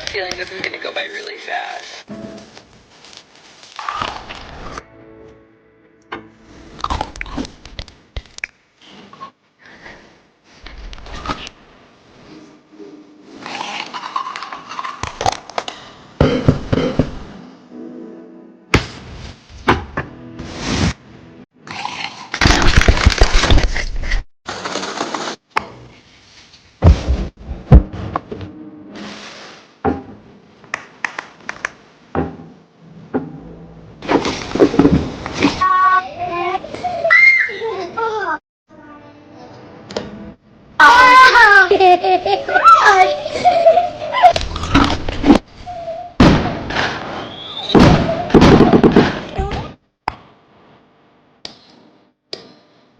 feeling this is gonna go by really fast. Oh.